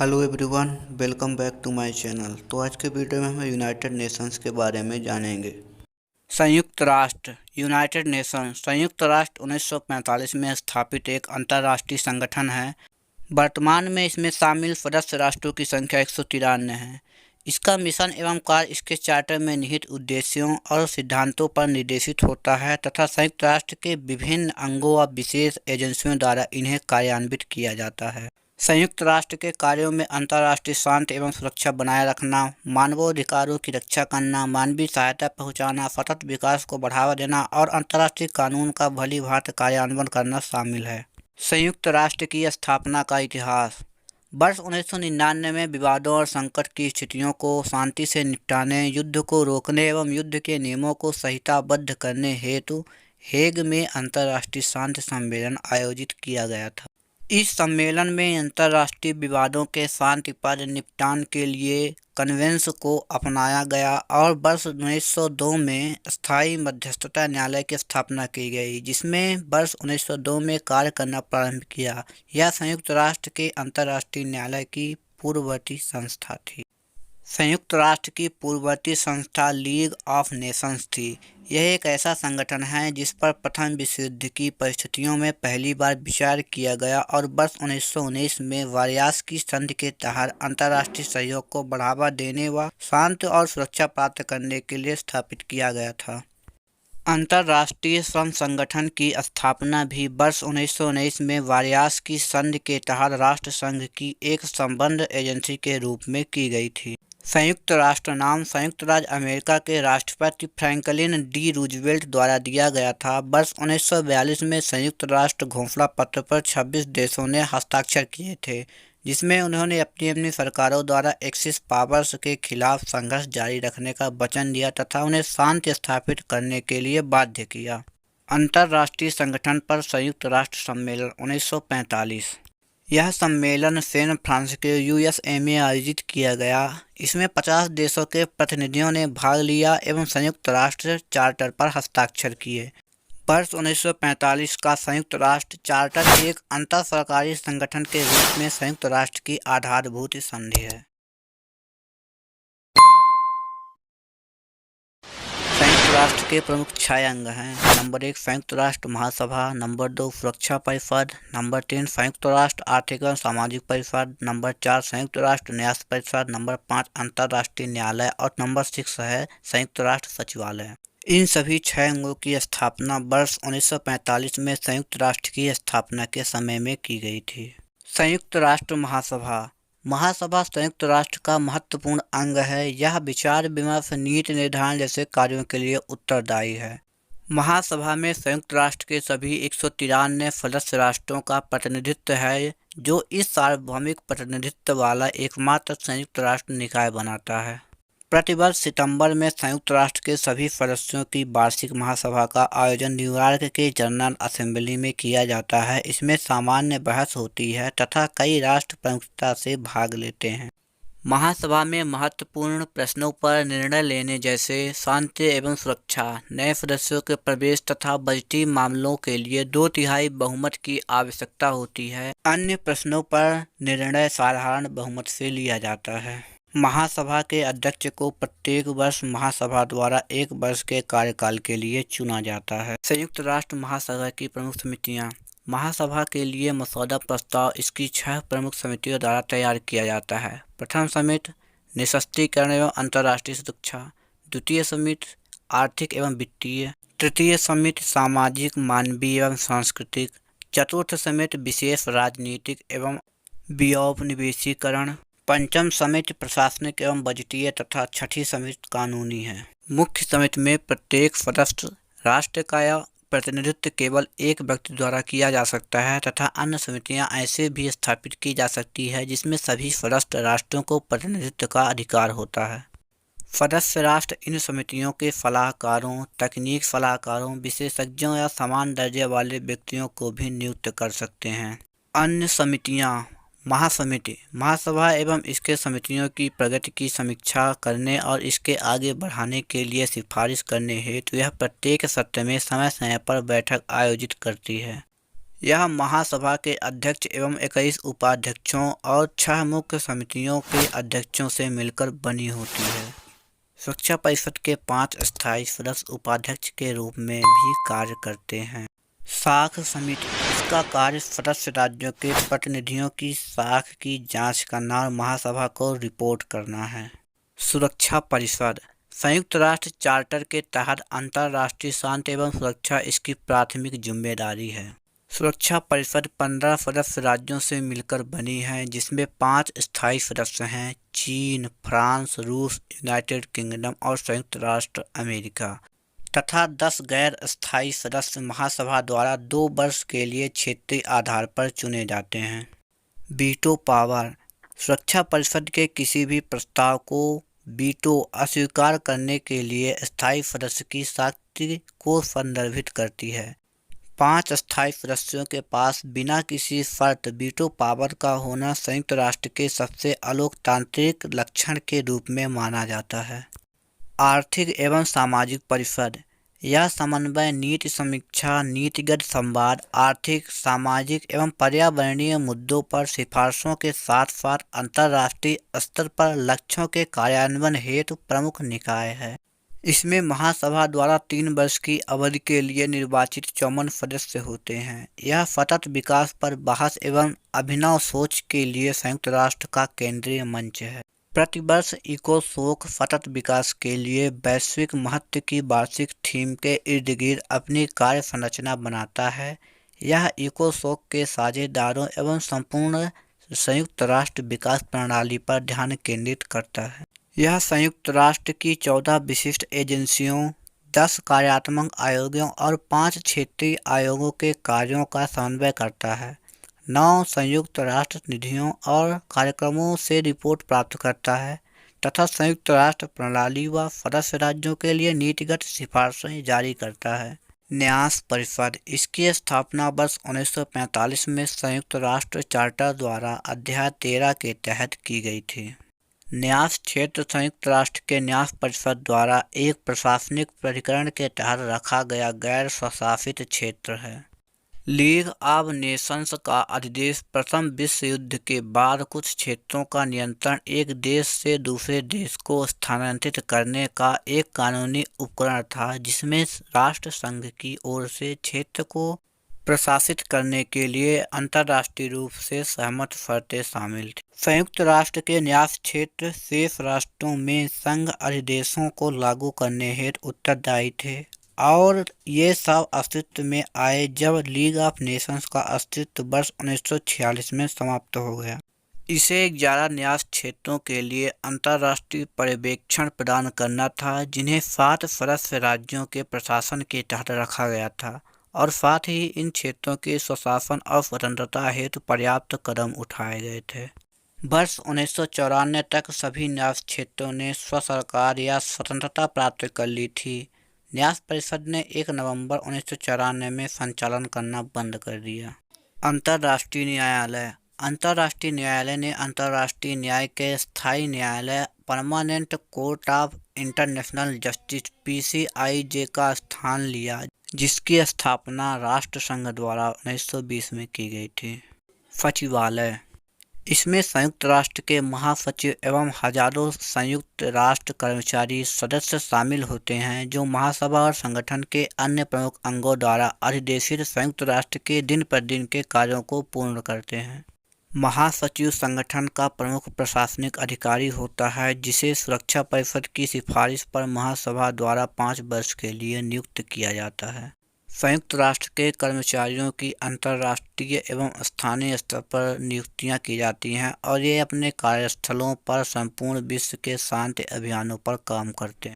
Hello everyone, welcome back to my channel. तो आज के वीडियो में हम यूनाइटेड नेशंस के बारे में जानेंगे। संयुक्त राष्ट्र यूनाइटेड नेशन संयुक्त राष्ट्र 1945 में स्थापित एक अंतर्राष्ट्रीय संगठन है। वर्तमान में इसमें शामिल सदस्य राष्ट्रों की संख्या 193 है। इसका मिशन एवं कार्य इसके चार्टर में निहित उद्देश्यों और सिद्धांतों पर निर्देशित होता है तथा संयुक्त राष्ट्र के विभिन्न अंगों व विशेष एजेंसियों द्वारा इन्हें कार्यान्वित किया जाता है। संयुक्त राष्ट्र के कार्यों में अंतर्राष्ट्रीय शांति एवं सुरक्षा बनाए रखना, मानवाधिकारों की रक्षा करना, मानवीय सहायता पहुंचाना, सतत विकास को बढ़ावा देना और अंतर्राष्ट्रीय कानून का भली भांति कार्यान्वयन करना शामिल है। संयुक्त राष्ट्र की स्थापना का इतिहास। वर्ष 1999 में विवादों और संकट की स्थितियों को शांति से निपटाने, युद्ध को रोकने एवं युद्ध के नियमों को संहिताबद्ध करने हेतु हेग में अंतर्राष्ट्रीय शांति सम्मेलन आयोजित किया गया था। इस सम्मेलन में अंतर्राष्ट्रीय विवादों के शांतिपूर्ण निपटान के लिए कन्वेंशन को अपनाया गया और वर्ष 1902 में स्थायी मध्यस्थता न्यायालय की स्थापना की गई, जिसमें वर्ष 1902 में कार्य करना प्रारंभ किया। यह संयुक्त राष्ट्र के अंतर्राष्ट्रीय न्यायालय की पूर्ववर्ती संस्था थी। संयुक्त राष्ट्र की पूर्ववर्ती संस्था लीग ऑफ नेशंस थी। यह एक ऐसा संगठन है जिस पर प्रथम विश्व युद्ध की परिस्थितियों में पहली बार विचार किया गया और वर्ष 1919 में वारयास की संधि के तहत अंतर्राष्ट्रीय सहयोग को बढ़ावा देने व शांति और सुरक्षा प्राप्त करने के लिए स्थापित किया गया था। अंतर्राष्ट्रीय श्रम संगठन की स्थापना भी वर्ष 1919 में वारयास की संधि के तहत राष्ट्र संघ की एक संबद्ध एजेंसी के रूप में की गई थी। संयुक्त राष्ट्र नाम संयुक्त राज्य अमेरिका के राष्ट्रपति फ्रैंकलिन डी रूजवेल्ट द्वारा दिया गया था। वर्ष 1942 में संयुक्त राष्ट्र घोषणा पत्र पर 26 देशों ने हस्ताक्षर किए थे, जिसमें उन्होंने अपनी अपनी सरकारों द्वारा एक्सिस पावर्स के खिलाफ संघर्ष जारी रखने का वचन दिया तथा उन्हें शांति स्थापित करने के लिए बाध्य किया। अंतर्राष्ट्रीय संगठन पर संयुक्त राष्ट्र सम्मेलन 1945। यह सम्मेलन सैन फ्रांसिस्को USA में आयोजित किया गया। इसमें 50 देशों के प्रतिनिधियों ने भाग लिया एवं संयुक्त राष्ट्र चार्टर पर हस्ताक्षर किए। वर्ष 1945 का संयुक्त राष्ट्र चार्टर एक अंतर सरकारी संगठन के रूप में संयुक्त राष्ट्र की आधारभूत संधि है। संयुक्त राष्ट्र के प्रमुख 6 अंग हैं। नंबर 1 संयुक्त राष्ट्र महासभा, नंबर 2 सुरक्षा परिषद, नंबर 3 संयुक्त राष्ट्र आर्थिक एवं सामाजिक परिषद, नंबर 4 संयुक्त राष्ट्र न्याय परिषद, नंबर 5 अंतर्राष्ट्रीय न्यायालय और नंबर 6 है संयुक्त राष्ट्र सचिवालय। इन सभी 6 अंगों की स्थापना वर्ष 1945 में संयुक्त राष्ट्र की स्थापना के समय में की गई थी। संयुक्त राष्ट्र महासभा संयुक्त राष्ट्र का महत्वपूर्ण अंग है। यह विचार विमर्श, नीति निर्धारण जैसे कार्यों के लिए उत्तरदायी है। महासभा में संयुक्त राष्ट्र के सभी 193 सदस्य राष्ट्रों का प्रतिनिधित्व है, जो इस सार्वभौमिक प्रतिनिधित्व वाला एकमात्र संयुक्त राष्ट्र निकाय बनाता है। प्रतिवर्ष सितंबर में संयुक्त राष्ट्र के सभी सदस्यों की वार्षिक महासभा का आयोजन न्यूयॉर्क के जनरल असेंबली में किया जाता है। इसमें सामान्य बहस होती है तथा कई राष्ट्र प्रमुखता से भाग लेते हैं। महासभा में महत्वपूर्ण प्रश्नों पर निर्णय लेने जैसे शांति एवं सुरक्षा, नए सदस्यों के प्रवेश तथा बजटीय मामलों के लिए 2/3 बहुमत की आवश्यकता होती है। अन्य प्रश्नों पर निर्णय साधारण बहुमत से लिया जाता है। महासभा के अध्यक्ष को प्रत्येक वर्ष महासभा द्वारा 1 वर्ष के कार्यकाल के लिए चुना जाता है। संयुक्त राष्ट्र महासभा की प्रमुख समितियां। महासभा के लिए मसौदा प्रस्ताव इसकी 6 प्रमुख समितियों द्वारा तैयार किया जाता है। प्रथम समिति निशस्त्रीकरण एवं अंतर्राष्ट्रीय सुरक्षा, द्वितीय समिति आर्थिक एवं वित्तीय, तृतीय समिति सामाजिक, मानवीय एवं सांस्कृतिक, चतुर्थ समिति विशेष राजनीतिक एवं व्योमनिवेशीकरण, पंचम समिति प्रशासनिक एवं बजटीय तथा छठी समिति कानूनी है। मुख्य समिति में प्रत्येक सदस्य राष्ट्र का प्रतिनिधित्व केवल एक व्यक्ति द्वारा किया जा सकता है तथा अन्य समितियां ऐसे भी स्थापित की जा सकती है जिसमें सभी सदस्य राष्ट्रों को प्रतिनिधित्व का अधिकार होता है। सदस्य राष्ट्र इन समितियों के सलाहकारों, तकनीक सलाहकारों, विशेषज्ञों या समान दर्जे वाले व्यक्तियों को भी नियुक्त कर सकते हैं। अन्य समितियां। महासभा एवं इसके समितियों की प्रगति की समीक्षा करने और इसके आगे बढ़ाने के लिए सिफारिश करने हेतु यह प्रत्येक सत्र में समय समय पर बैठक आयोजित करती है। यह महासभा के अध्यक्ष एवं 21 उपाध्यक्षों और 6 मुख्य समितियों के अध्यक्षों से मिलकर बनी होती है। सुरक्षा परिषद के 5 स्थायी सदस्य उपाध्यक्ष के रूप में भी कार्य करते हैं। साख समिति, इसका कार्य सदस्य राज्यों के प्रतिनिधियों की साख की जांच करना और महासभा को रिपोर्ट करना है। सुरक्षा परिषद, संयुक्त राष्ट्र चार्टर के तहत अंतर्राष्ट्रीय शांति एवं सुरक्षा इसकी प्राथमिक जिम्मेदारी है। सुरक्षा परिषद 15 सदस्य राज्यों से मिलकर बनी है, जिसमें 5 स्थायी सदस्य हैं: चीन, फ्रांस, रूस, यूनाइटेड किंगडम और संयुक्त राष्ट्र अमेरिका, तथा 10 गैर स्थायी सदस्य महासभा द्वारा 2 वर्ष के लिए क्षेत्रीय आधार पर चुने जाते हैं। वीटो पावर, सुरक्षा परिषद के किसी भी प्रस्ताव को वीटो अस्वीकार करने के लिए स्थायी सदस्य की शक्ति को संदर्भित करती है। 5 स्थायी सदस्यों के पास बिना किसी शर्त वीटो पावर का होना संयुक्त राष्ट्र के सबसे अलोकतांत्रिक लक्षण के रूप में माना जाता है। आर्थिक एवं सामाजिक परिषद, यह समन्वय, नीति समीक्षा, नीतिगत संवाद, आर्थिक, सामाजिक एवं पर्यावरणीय मुद्दों पर सिफारिशों के साथ साथ अंतर्राष्ट्रीय स्तर पर लक्ष्यों के कार्यान्वयन हेतु प्रमुख निकाय है। इसमें महासभा द्वारा 3 वर्ष की अवधि के लिए निर्वाचित 54 सदस्य होते हैं। यह सतत विकास पर बहस एवं अभिनव सोच के लिए संयुक्त राष्ट्र का केंद्रीय मंच है। प्रतिवर्ष इकोसोक सतत विकास के लिए वैश्विक महत्व की वार्षिक थीम के इर्द गिर्द अपनी कार्य संरचना बनाता है। यह इकोसोक के साझेदारों एवं संपूर्ण संयुक्त राष्ट्र विकास प्रणाली पर ध्यान केंद्रित करता है। यह संयुक्त राष्ट्र की 14 विशिष्ट एजेंसियों, 10 कार्यात्मक आयोगों और 5 क्षेत्रीय आयोगों के कार्यों का समन्वय करता है। 9 संयुक्त राष्ट्र निधियों और कार्यक्रमों से रिपोर्ट प्राप्त करता है तथा संयुक्त राष्ट्र प्रणाली व सदस्य राज्यों के लिए नीतिगत सिफारिशें जारी करता है। न्यास परिषद, इसकी स्थापना वर्ष 1945 में संयुक्त राष्ट्र चार्टर द्वारा अध्याय 13 के तहत की गई थी। न्यास क्षेत्र संयुक्त राष्ट्र के न्यास परिषद द्वारा एक प्रशासनिक प्राधिकरण के तहत रखा गया गैर स्वशासित क्षेत्र है। लीग ऑफ नेशंस का अधिदेश प्रथम विश्व युद्ध के बाद कुछ क्षेत्रों का नियंत्रण एक देश से दूसरे देश को स्थानांतरित करने का एक कानूनी उपकरण था, जिसमें राष्ट्र संघ की ओर से क्षेत्र को प्रशासित करने के लिए अंतर्राष्ट्रीय रूप से सहमत शर्तें शामिल थी। संयुक्त राष्ट्र के न्यास क्षेत्र शेष राष्ट्रों में संघ अधिदेशों को लागू करने हेतु उत्तरदायी थे और ये सब अस्तित्व में आए जब लीग ऑफ नेशंस का अस्तित्व वर्ष 1946 में समाप्त हो गया। इसे 11 न्यास क्षेत्रों के लिए अंतर्राष्ट्रीय पर्यवेक्षण प्रदान करना था, जिन्हें 7 सदस्य राज्यों के प्रशासन के तहत रखा गया था और साथ ही इन क्षेत्रों के स्वशासन और स्वतंत्रता हेतु पर्याप्त कदम उठाए गए थे। वर्ष 1994 तक सभी न्यास क्षेत्रों ने स्वसरकार या स्वतंत्रता प्राप्त कर ली थी। न्यास परिषद ने 1 नवंबर 1994 में संचालन करना बंद कर दिया। अंतर्राष्ट्रीय न्यायालय, अंतर्राष्ट्रीय न्यायालय ने अंतर्राष्ट्रीय न्याय के स्थायी न्यायालय permanent court of international justice (PCIJ) का स्थान लिया, जिसकी स्थापना राष्ट्र संघ द्वारा 1920 में की गई थी। सचिवालय, इसमें संयुक्त राष्ट्र के महासचिव एवं हजारों संयुक्त राष्ट्र कर्मचारी सदस्य शामिल होते हैं, जो महासभा और संगठन के अन्य प्रमुख अंगों द्वारा अधिदेशित संयुक्त राष्ट्र के दिन प्रतिदिन के कार्यों को पूर्ण करते हैं। महासचिव संगठन का प्रमुख प्रशासनिक अधिकारी होता है, जिसे सुरक्षा परिषद की सिफारिश पर महासभा द्वारा 5 वर्ष के लिए नियुक्त किया जाता है। संयुक्त राष्ट्र के कर्मचारियों की अंतर्राष्ट्रीय एवं स्थानीय स्तर पर नियुक्तियां की जाती हैं और ये अपने कार्यस्थलों पर संपूर्ण विश्व के शांति अभियानों पर काम करते हैं।